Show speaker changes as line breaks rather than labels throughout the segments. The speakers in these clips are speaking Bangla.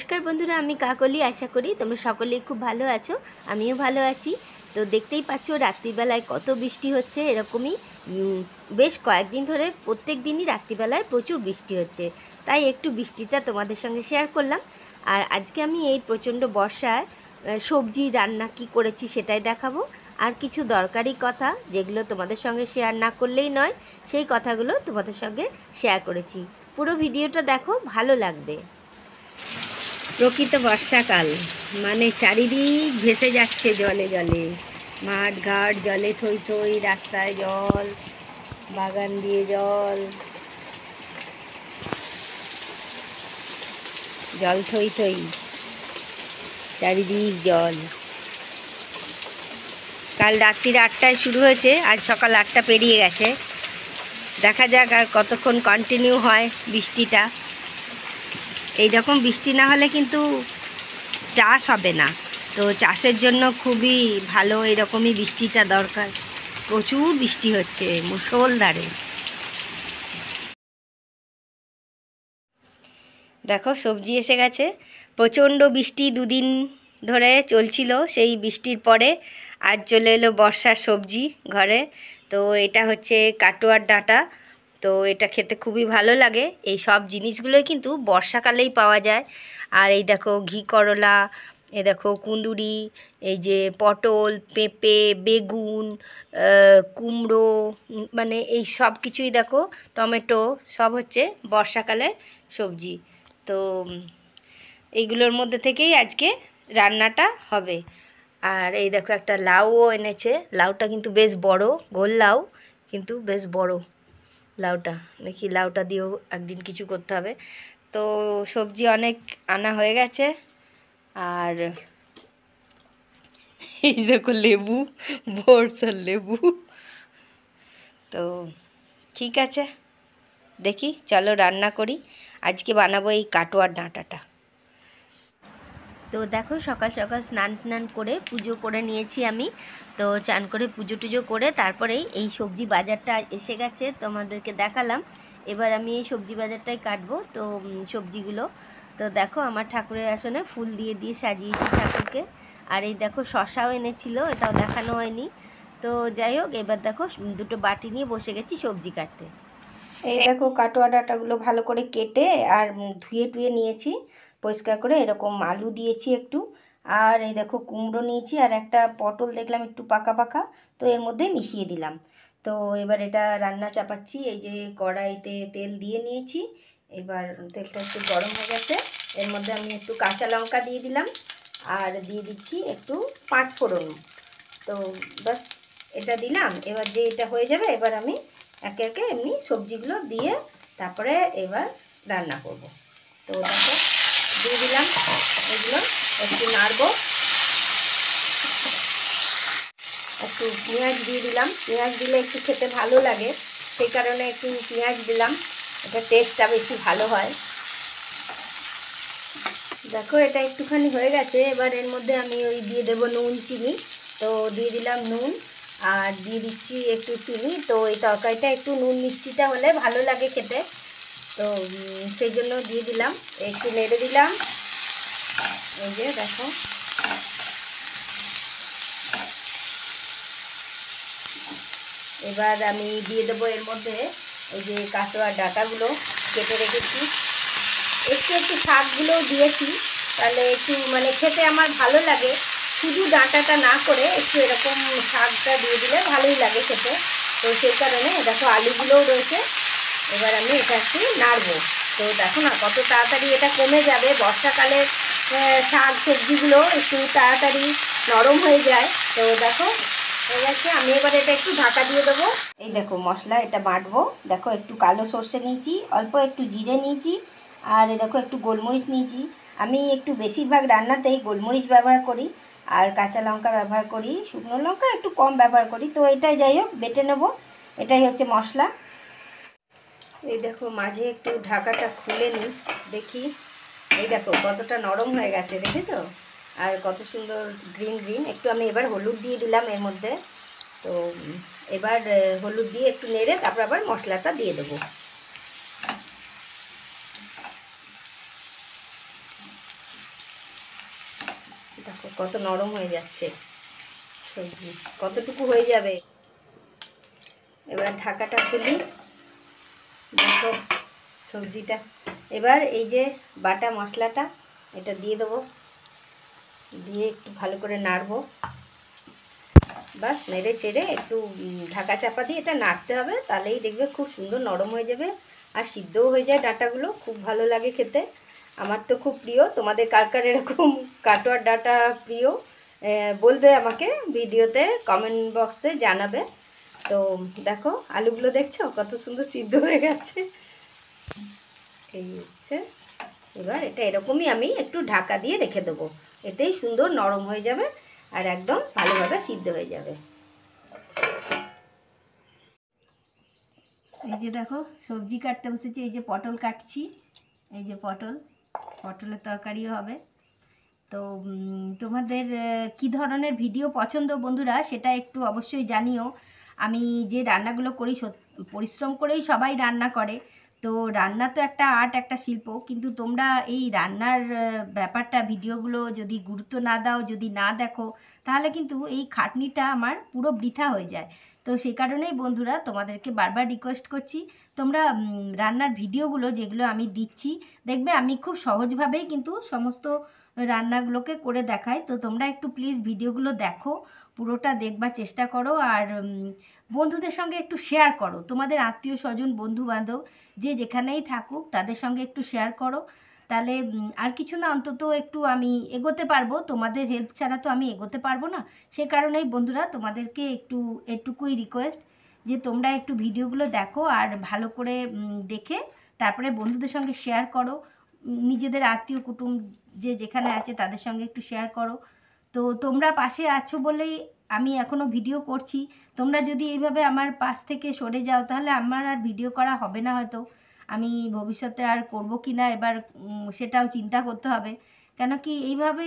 নমস্কার বন্ধুরা, আমি কাকলি। আশা করি তোমরা সকলেই খুব ভালো আছো। আমিও ভালো আছি। তো দেখতেই পাচ্ছ রাত্রিবেলায় কত বৃষ্টি হচ্ছে। এরকমই বেশ কয়েকদিন ধরে প্রত্যেক দিনই রাত্রিবেলায় প্রচুর বৃষ্টি হচ্ছে। তাই একটু বৃষ্টিটা তোমাদের সঙ্গে শেয়ার করলাম। আর আজকে আমি এই প্রচণ্ড বর্ষায় সবজি রান্না কি করেছি সেটাই দেখাবো। আর কিছু দরকারি কথা যেগুলো তোমাদের সঙ্গে শেয়ার না করলেই নয়, সেই কথাগুলো তোমাদের সঙ্গে শেয়ার করেছি। পুরো ভিডিওটা দেখো, ভালো লাগবে। প্রকৃত বর্ষাকাল মানে চারিদিক ভেসে যাচ্ছে জলে জলে, মাঠ ঘাট জলে থই থই, রাস্তায় জল, বাগান দিয়ে জল, জল থই থই, চারিদিক জল। কাল রাত্রির 8টায় শুরু হয়েছে, আজ সকাল 8টা পেরিয়ে গেছে। দেখা যাক আর কতক্ষণ কন্টিনিউ হয় বৃষ্টিটা। এইরকম বৃষ্টি না হলে কিন্তু চাষ হবে না। তো চাষের জন্য খুবই ভালো এরকমই বৃষ্টিটা দরকার। প্রচুর বৃষ্টি হচ্ছে মুষলধারে। দেখো সবজি এসে গেছে। প্রচণ্ড বৃষ্টি দুদিন ধরে চলছিল, সেই বৃষ্টির পরে আজ চলে এলো বর্ষার সবজি ঘরে। তো এটা হচ্ছে কাটোয়ার ডাঁটা। তো এটা খেতে খুবই ভালো লাগে। এই সব জিনিসগুলোই কিন্তু বর্ষাকালেই পাওয়া যায়। আর এই দেখো ঘি করলা, এই দেখো কুঁদুরি, এই যে পটল, পেঁপে, বেগুন, কুমড়ো, মানে এই সব কিছুই দেখো, টমেটো, সব হচ্ছে বর্ষাকালের সবজি। তো এইগুলোর মধ্যে থেকেই আজকে রান্নাটা হবে। আর এই দেখো একটা লাউও এনেছে। লাউটা কিন্তু বেশ বড়, গোল লাউ, কিন্তু বেশ বড় লাউটা। দেখি লাউটা দিয়েও একদিন কিছু করতে হবে। তো সবজি অনেক আনা হয়ে গেছে। আর এই দেখো লেবু, বর্ষার লেবু। তো ঠিক আছে, দেখি চলো রান্না করি। আজকে বানাবো এই কাটোয়ার ডাঁটাটা। তো দেখো সকাল সকাল স্নান টান করে পুজো করে নিয়েছি আমি। তো চান করে পুজো টুজো করে তারপরেই এই সবজি বাজারটা এসে গেছে, তোমাদেরকে দেখালাম। এবার আমি এই সবজি বাজারটাই কাটবো। তো সবজিগুলো তো দেখো আমার ঠাকুরের আসনে ফুল দিয়ে দিয়ে সাজিয়েছি ঠাকুরকে। আর এই দেখো শশাও এনেছিল, এটাও দেখানো হয়নি। তো যাই হোক, এবার দেখো দুটো বাটি নিয়ে বসে গেছি সবজি কাটতে। এই দেখো কাটোয়া ডাঁটাগুলো ভালো করে কেটে আর ধুয়ে টুয়ে নিয়েছি পরিষ্কার করে। এরকম আলু দিয়েছি একটু, আর এই দেখো কুমড়ো নিয়েছি, আর একটা পটল দেখলাম একটু পাকা পাকা, তো এর মধ্যে মিশিয়ে দিলাম। তো এবার এটা রান্না চাপাচ্ছি। এই যে কড়াইতে তেল দিয়ে নিয়েছি। এবার তেলটা একটু গরম হয়ে গেছে, এর মধ্যে আমি একটু কাঁচা লঙ্কা দিয়ে দিলাম, আর দিয়ে দিচ্ছি একটু 5 ফোড়ন। তো বাস এটা দিলাম। এবার যে এটা হয়ে যাবে, এবার আমি একে একে এমনি সবজিগুলো দিয়ে তারপরে এবার রান্না করব। তো দেখো দিয়ে দিলাম এগুলো, একটু নাড়বো। একটু পেঁয়াজ দিয়ে দিলাম, পেঁয়াজ দিলে একটু খেতে ভালো লাগে, সেই কারণে একটু পেঁয়াজ দিলাম, এটা টেস্টটা বেশি ভালো হয়। দেখো এটা একটুখানি হয়ে গেছে। এবার এর মধ্যে আমি ওই দিয়ে দেবো নুন চিনি। তো দিয়ে দিলাম নুন, আর দিয়ে দিচ্ছি একটু চিনি। তো এই তরকারিটা একটু নুন মিষ্টিটা হলে ভালো লাগে খেতে, তো সেই জন্য দিয়ে দিলাম। একটু নেড়ে দিলাম। এই যে দেখো এবার আমি দিয়ে দেবো এর মধ্যে ওই যে কাটোয়া ডাঁটাগুলো কেটে রেখেছি। একটু একটু শাকগুলোও দিয়েছি, তাহলে একটু মানে খেতে আমার ভালো লাগে। শুধু ডাঁটাটা না করে একটু এরকম শাকটা দিয়ে দিলে ভালোই লাগে খেতে। তো সেই কারণে দেখো আলুগুলোও রয়েছে। এবার আমি এটা একটু নাড়বো। তো দেখো না কত তাড়াতাড়ি এটা কমে যাবে। বর্ষাকালে শাক সবজিগুলো একটু তাড়াতাড়ি নরম হয়ে যায়। তো দেখো হয়ে গেছে। আমি এবার এটা একটু ঢাকা দিয়ে দেবো। এই দেখো মশলা এটা বাটবো। দেখো একটু কালো সর্ষে নিয়েছি, অল্প একটু জিরে নিয়েছি, আর এই দেখো একটু গোলমরিচ নিয়েছি। আমি একটু বেশিরভাগ রান্নাতেই গোলমরিচ ব্যবহার করি, আর কাঁচা লঙ্কা ব্যবহার করি, শুকনো লঙ্কা একটু কম ব্যবহার করি। তো এটাই যাই হোক বেটে নেবো। এটাই হচ্ছে মশলা। এই দেখো মাঝে একটু ঢাকাটা খুলে নিই, দেখি। এই দেখো কতটা নরম হয়ে গেছে, দেখেছো? আর কত সুন্দর গ্রিন গ্রিন। একটু আমি এবার হলুদ দিয়ে দিলাম এর মধ্যে। তো এবার হলুদ দিয়ে একটু নেড়ে তারপর আবার মশলাটা দিয়ে দেবো। কত নরম হয়ে যাচ্ছে সবজি, কতটুকু হয়ে যাবে। এবার ঢাকাটা খুলি, দেখো সবজিটা। এবার এই যে বাটা মশলাটা এটা দিয়ে দেবো, দিয়ে একটু ভালো করে নাড়বো। বাস নেড়ে চেড়ে একটু ঢাকা চাপা দিয়ে এটা নাড়তে হবে, তাহলেই দেখবে খুব সুন্দর নরম হয়ে যাবে আর সিদ্ধও হয়ে যায়। ডাঁটাগুলো খুব ভালো লাগে খেতে, আমার তো খুব প্রিয়। তোমাদের কার কার এরকম কাটোয়ার ডাঁটা প্রিয় বলবে আমাকে, ভিডিওতে কমেন্ট বক্সে জানাবে। তো দেখো আলুগুলো দেখছো কত সুন্দর সিদ্ধ হয়ে গেছে। এই হচ্ছে, এবার এটা এরকমই আমি একটু ঢাকা দিয়ে রেখে দেবো, এতেই সুন্দর নরম হয়ে যাবে আর একদম ভালোভাবে সিদ্ধ হয়ে যাবে। এই যে দেখো সবজি কাটতে বসেছি, এই যে পটল কাটছি, এই যে পটলের তরকারিও হবে। তো তোমাদের কি ধরনের ভিডিও পছন্দ বন্ধুরা সেটা একটু অবশ্যই জানিও। আমি যে রান্নাগুলো করি পরিশ্রম করেই সবাই রান্না করে, তো রান্না তো একটা আর্ট, একটা শিল্প, কিন্তু তোমরা এই রান্নার ব্যাপারটা ভিডিওগুলো যদি গুরুত্ব না দাও, যদি না দেখো, তাহলে কিন্তু এই খাটনিটা আমার পুরো বৃথা হয়ে যায়। তো সেই কারণেই বন্ধুরা তোমাদেরকে বারবার রিকোয়েস্ট করছি, তোমরা রান্নার ভিডিওগুলো যেগুলো আমি দিচ্ছি, দেখবে আমি খুব সহজভাবেই কিন্তু সমস্ত রান্নাগুলোকে করে দেখাই। তো তোমরা একটু প্লিজ ভিডিওগুলো দেখো, পুরোটা দেখবার চেষ্টা করো, আর বন্ধুদের সঙ্গে একটু শেয়ার করো। তোমাদের আত্মীয় স্বজন বন্ধু বান্ধব যে যেখানেই থাকুক তাদের সঙ্গে একটু শেয়ার করো, তাহলে আর কিছু না অন্তত একটু আমি এগোতে পারবো। তোমাদের হেল্প ছাড়া তো আমি এগোতে পারবো না। সে কারণেই বন্ধুরা তোমাদেরকে একটু এটুকুই রিকোয়েস্ট যে তোমরা একটু ভিডিওগুলো দেখো আর ভালো করে দেখে তারপরে বন্ধুদের সঙ্গে শেয়ার করো, নিজেদের আত্মীয় কুটুম যে যেখানে আছে তাদের সঙ্গে একটু শেয়ার করো। তো তোমরা পাশে আছো বলেই আমি এখনও ভিডিও করছি। তোমরা যদি এইভাবে আমার পাশ থেকে সরে যাও তাহলে আমার আর ভিডিও করা হবে না, হয়তো আমি ভবিষ্যতে আর করব কি না এবার সেটাও চিন্তা করতে হবে। কেন কি এইভাবে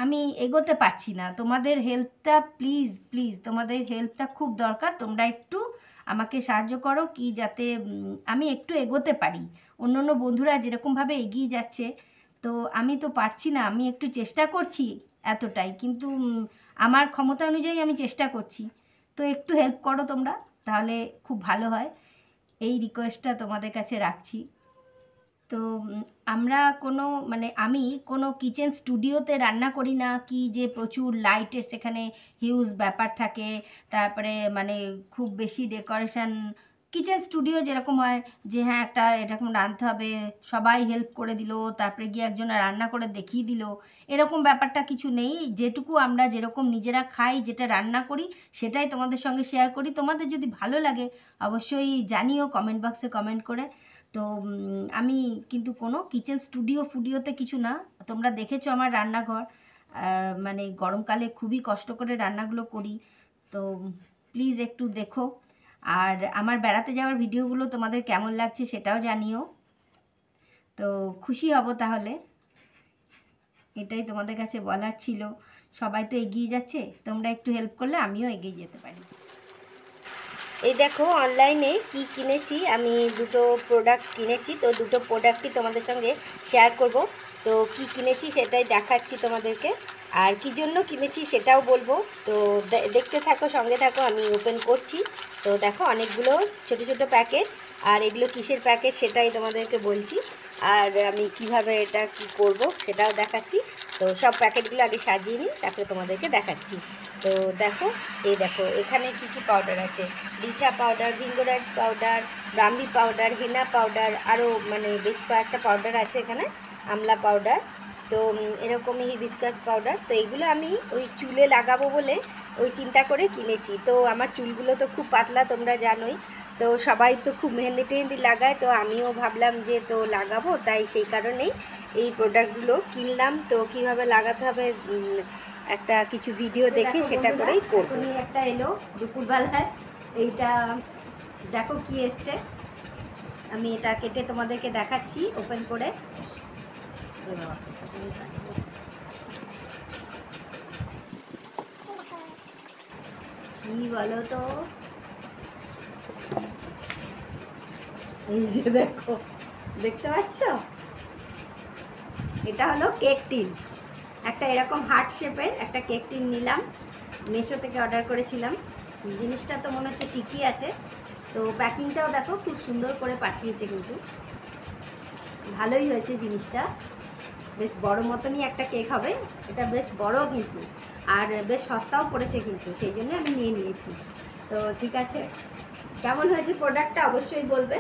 আমি এগোতে পারছি না। তোমাদের হেল্পটা প্লিজ প্লিজ, তোমাদের হেল্পটা খুব দরকার। তোমরা একটু আমাকে সাহায্য করো কি যাতে আমি একটু এগোতে পারি। অন্য অন্য বন্ধুরা যেরকমভাবে এগিয়ে যাচ্ছে, তো আমি তো পারছি না। আমি একটু চেষ্টা করছি এতটাই, কিন্তু আমার ক্ষমতা অনুযায়ী আমি চেষ্টা করছি। তো একটু হেল্প করো তোমরা, তাহলে খুব ভালো হয়। এই রিকোয়েস্টটা তোমাদের কাছে রাখছি। তো আমরা আমি কোনো কিচেন স্টুডিওতে রান্না করি না কি, যে প্রচুর লাইটের সেখানে হিউজ ব্যাপার থাকে, তারপরে খুব বেশি ডেকোরেশন। কিচেন স্টুডিও যেরকম হয় যে হ্যাঁ একটা এরকম রাঁধতে হবে, সবাই হেল্প করে দিল, তারপরে গিয়ে একজন রান্না করে দেখিয়ে দিল, এরকম ব্যাপারটা কিছু নেই। যেটুকু আমরা যেরকম নিজেরা খাই, যেটা রান্না করি, সেটাই তোমাদের সঙ্গে শেয়ার করি। তোমাদের যদি ভালো লাগে অবশ্যই জানিও কমেন্ট বক্সে কমেন্ট করে। তো আমি কিন্তু কোনো কিচেন ফুডিওতে কিছু না। তোমরা দেখেছো আমার রান্নাঘর, গরমকালে খুবই কষ্ট করে রান্নাগুলো করি। তো প্লিজ একটু দেখো, আর আমার বেড়াতে যাওয়ার ভিডিওগুলো তোমাদের কেমন লাগছে সেটাও জানিও। তো খুশি হব তাহলে, এটাই তোমাদের কাছে বলার ছিল। সবাই তো এগিয়ে যাচ্ছে, তোমরা একটু হেল্প করলে আমিও এগিয়ে যেতে পারি। এই দেখো অনলাইনে কি কিনেছি, আমি দুটো প্রোডাক্ট কিনেছি। তো দুটো প্রোডাক্টই তোমাদের সঙ্গে শেয়ার করব। তো কি কিনেছি সেটাই দেখাচ্ছি তোমাদেরকে, আর কি জন্য কিনেছি সেটাও বলবো। তো দেখতে থাকো, সঙ্গে থাকো, আমি ওপেন করছি। তো দেখো অনেকগুলো ছোট ছোট প্যাকেট, আর এগুলো কিসের প্যাকেট সেটাই তোমাদেরকে বলছি, আর আমি কিভাবে এটা কি করব সেটাও দেখাচ্ছি। তো সব প্যাকেটগুলো আগে সাজিয়ে নিই, তারপরে তোমাদেরকে দেখাচ্ছি। তো দেখো, এই দেখো এখানে কি কি পাউডার আছে, রিঠা পাউডার, ভিঙ্গরাজ পাউডার, ব্রাহ্মী পাউডার, হেনা পাউডার, আরও বেশ কয়েকটা পাউডার আছে এখানে, আমলা পাউডার, তো এরকমই হিবিস্কাস পাউডার। তো এগুলো আমি ওই চুলে লাগাবো বলে ওই চিন্তা করে কিনেছি। তো আমার চুলগুলো তো খুব পাতলা তোমরা জানোই, তো সবাই তো খুব মেহেন্দি টেহেন্দি লাগায়, তো আমিও ভাবলাম যে তো লাগাবো, তাই সেই কারণেই এই প্রোডাক্টগুলো কিনলাম। তো কিভাবে লাগাতে হবে একটা কিছু ভিডিও দেখে সেটা করেই করব। একটা এলো দুপুরবেলায়, এইটা দেখো কি এসছে, আমি এটা কেটে তোমাদেরকে দেখাচ্ছি ওপেন করে। কি বলো তো, এই যে দেখো, দেখতে পাচ্ছ, এটা হলো কেক টিন। একটা এরকম হার্ট শেপের একটা কেক টিন নিলাম, মিশো থেকে অর্ডার করেছিলাম। জিনিসটা তো মনে হচ্ছে ঠিকই আছে। তো প্যাকিংটাও দেখো খুব সুন্দর করে পাঠিয়েছে, কিন্তু ভালোই হয়েছে জিনিসটা। বেশ বড় মতনই একটা কেক হবে, এটা বেশ বড় কিন্তু, আর বেশ সস্তাও পড়েছে কিন্তু, সেই জন্য আমি নিয়ে নিয়েছি। তো ঠিক আছে, কেমন হয়েছে প্রোডাক্টটা অবশ্যই বলবে।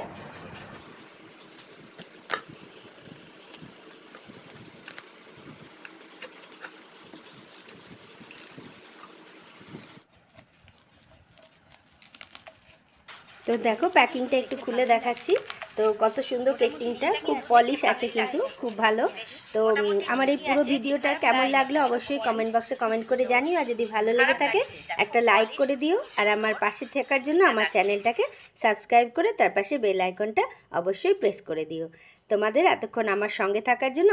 তো দেখো প্যাকিংটা একটু খুলে দেখাচ্ছি। তো কত সুন্দর কেকটিংটা, খুব পলিশ আছে কিন্তু, খুব ভালো। তো আমার এই পুরো ভিডিওটা কেমন লাগলো অবশ্যই কমেন্ট বক্সে কমেন্ট করে জানিও। আর যদি ভালো লেগে থাকে একটা লাইক করে দিও, আর আমার পাশে থাকার জন্য আমার চ্যানেলটাকে সাবস্ক্রাইব করে তার পাশে বেল আইকনটা অবশ্যই প্রেস করে দিও। তোমাদের এতক্ষণ আমার সঙ্গে থাকার জন্য